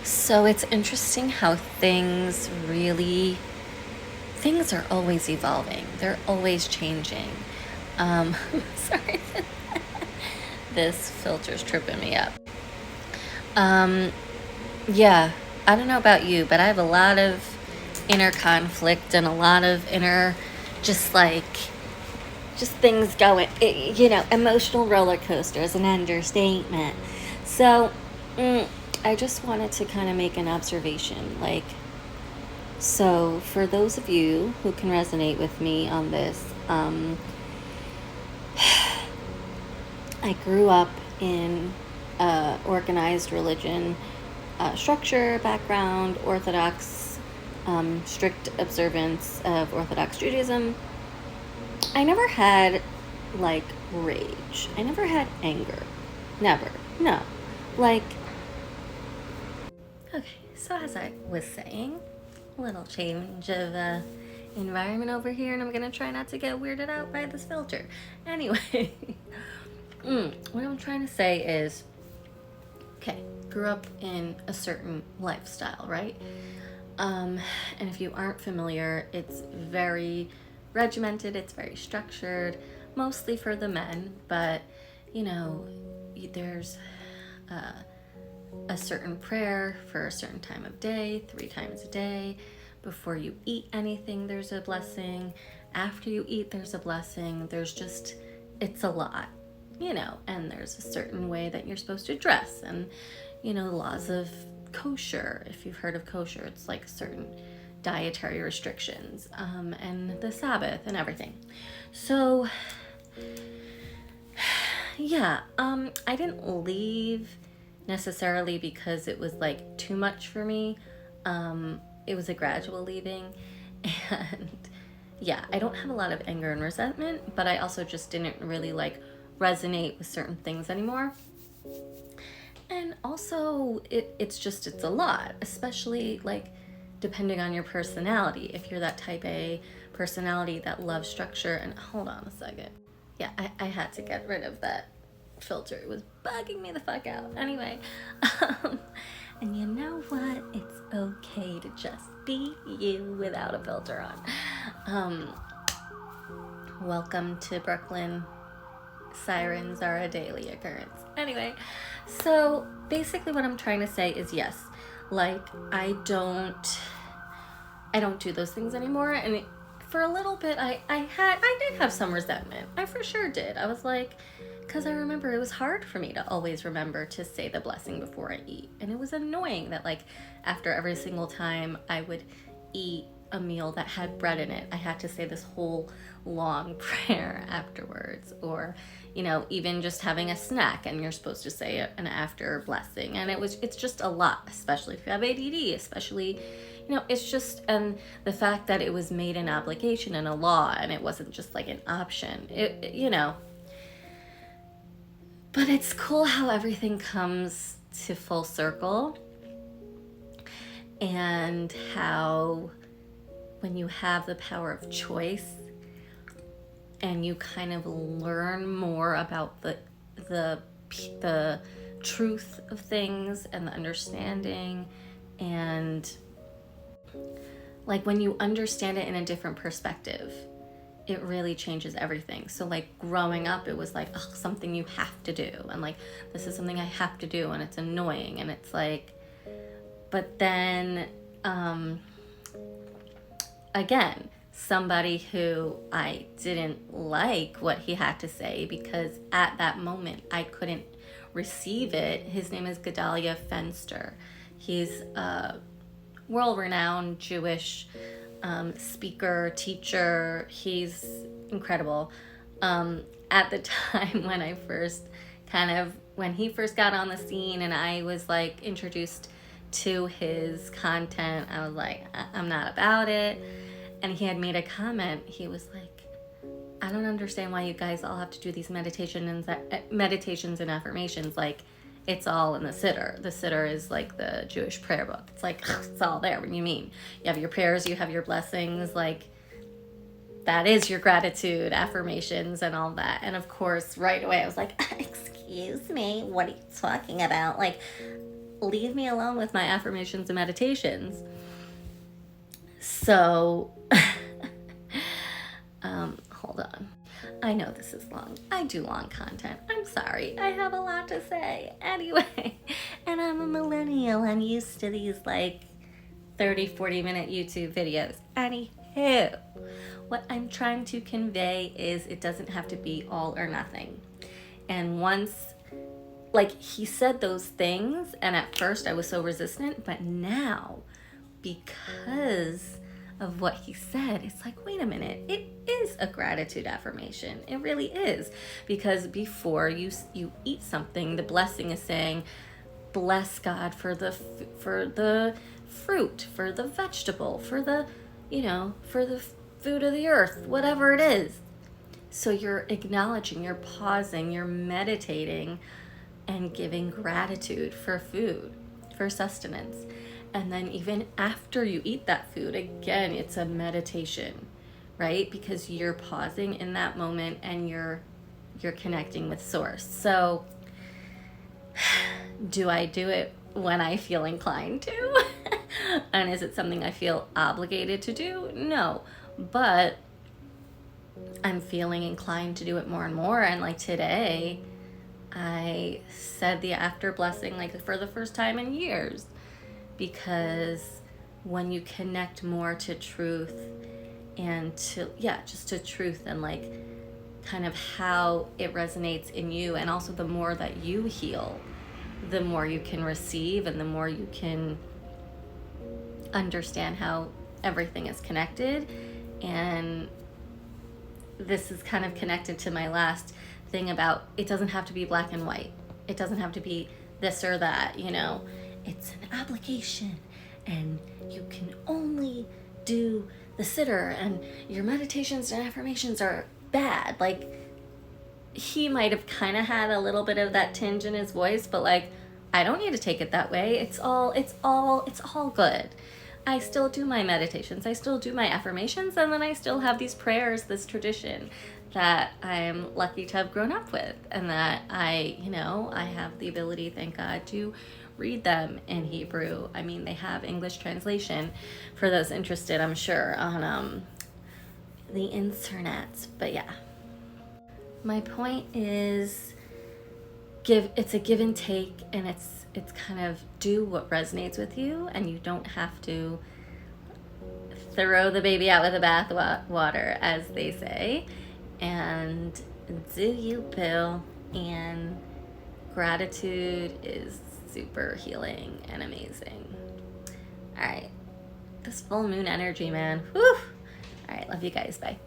So it's interesting how things are always evolving. They're always changing. Um, sorry, this filter's tripping me up. Um, yeah, I don't know about you, but I have a lot of inner conflict and a lot of inner, just like, just things going, emotional roller coasters, an understatement. So, mm, I just wanted to kind of make an observation. So, for those of you who can resonate with me on this, I grew up in organized religion structure, background, Orthodox, strict observance of Orthodox Judaism. I never had like rage. I never had anger. Never. No. Like, okay, so as I was saying, a little change of environment over here, and I'm gonna try not to get weirded out by this filter. Anyway, what I'm trying to say is, okay, grew up in a certain lifestyle, right? And if you aren't familiar, it's very regimented, it's very structured, mostly for the men, but you know, there's a certain prayer for a certain time of day, 3 times a day. Before you eat anything, there's a blessing. After you eat, there's a blessing. It's a lot, and there's a certain way that you're supposed to dress, and, laws of kosher. If you've heard of kosher, it's like certain dietary restrictions, and the Sabbath and everything. So, yeah, I didn't leave necessarily because it was like too much for me. It was a gradual leaving, and yeah, I don't have a lot of anger and resentment, but I also just didn't really like resonate with certain things anymore. And also, it's a lot, especially like depending on your personality. If you're that type A personality that loves structure, and hold on a second. Yeah, I had to get rid of that filter. It was bugging me the fuck out. Anyway, and you know what? It's okay to just be you without a filter on. Welcome to Brooklyn. Sirens are a daily occurrence. Anyway, so basically what I'm trying to say is yes, like I don't do those things anymore. And for a little bit, I did have some resentment. I for sure did. I was like, because I remember it was hard for me to always remember to say the blessing before I eat. And it was annoying that like after every single time I would eat a meal that had bread in it, I had to say this whole long prayer afterwards. Or, even just having a snack and you're supposed to say an after blessing. And it's just a lot, especially if you have ADD, especially, it's just, and the fact that it was made an obligation and a law and it wasn't just like an option, but it's cool how everything comes to full circle, and how when you have the power of choice and you kind of learn more about the truth of things and the understanding, and like when you understand it in a different perspective, it really changes everything. So like growing up, it was like, oh, something you have to do, and like this is something I have to do, and it's annoying, and it's like, but then again, somebody who I didn't like what he had to say, because at that moment I couldn't receive it. His name is Gedalia Fenster. He's a world-renowned Jewish speaker, teacher. He's incredible. At the time when he first got on the scene and I was like introduced to his content, I was like, I'm not about it. And he had made a comment. He was like, I don't understand why you guys all have to do these meditations and affirmations. Like, it's all in the Siddur. The Siddur is like the Jewish prayer book. It's like, it's all there. What do you mean? You have your prayers, you have your blessings, like, that is your gratitude, affirmations, and all that. And of course, right away, I was like, excuse me, what are you talking about? Like, leave me alone with my affirmations and meditations. So, hold on. I know this is long. I do long content. I'm sorry. I have a lot to say. Anyway, and I'm a millennial. I'm used to these like 30, 40-minute YouTube videos. Anywho, what I'm trying to convey is it doesn't have to be all or nothing. And once, like, he said those things, and at first I was so resistant, but now, because of what he said, it's like, wait a minute, it is a gratitude affirmation. It really is. Because before you eat something, the blessing is saying, bless God for the fruit, for the vegetable, for the, for the food of the earth, whatever it is. So you're acknowledging, you're pausing, you're meditating and giving gratitude for food, for sustenance. And then even after you eat that food, again, it's a meditation, right? Because you're pausing in that moment and you're connecting with source. So do I do it when I feel inclined to? And is it something I feel obligated to do? No, but I'm feeling inclined to do it more and more. And like today, I said the after blessing like for the first time in years, because when you connect more to truth and just to truth and like kind of how it resonates in you, and also the more that you heal, the more you can receive and the more you can understand how everything is connected. And this is kind of connected to my last thing about it doesn't have to be black and white. It doesn't have to be this or that, It's an obligation, and you can only do the sitter, and your meditations and affirmations are bad. Like, he might have kind of had a little bit of that tinge in his voice, but like, I don't need to take it that way. It's all good. I still do my meditations, I still do my affirmations, and then I still have these prayers, this tradition that I'm lucky to have grown up with, and that I have the ability, thank God, to read them in Hebrew. I mean, they have English translation for those interested, I'm sure, on the internet. But yeah, my point is it's a give and take, and it's kind of do what resonates with you, and you don't have to throw the baby out with the bath water, as they say, and do you, Bill. And gratitude is super healing and amazing. All right, this full moon energy, man. Whew. All right, love you guys. Bye.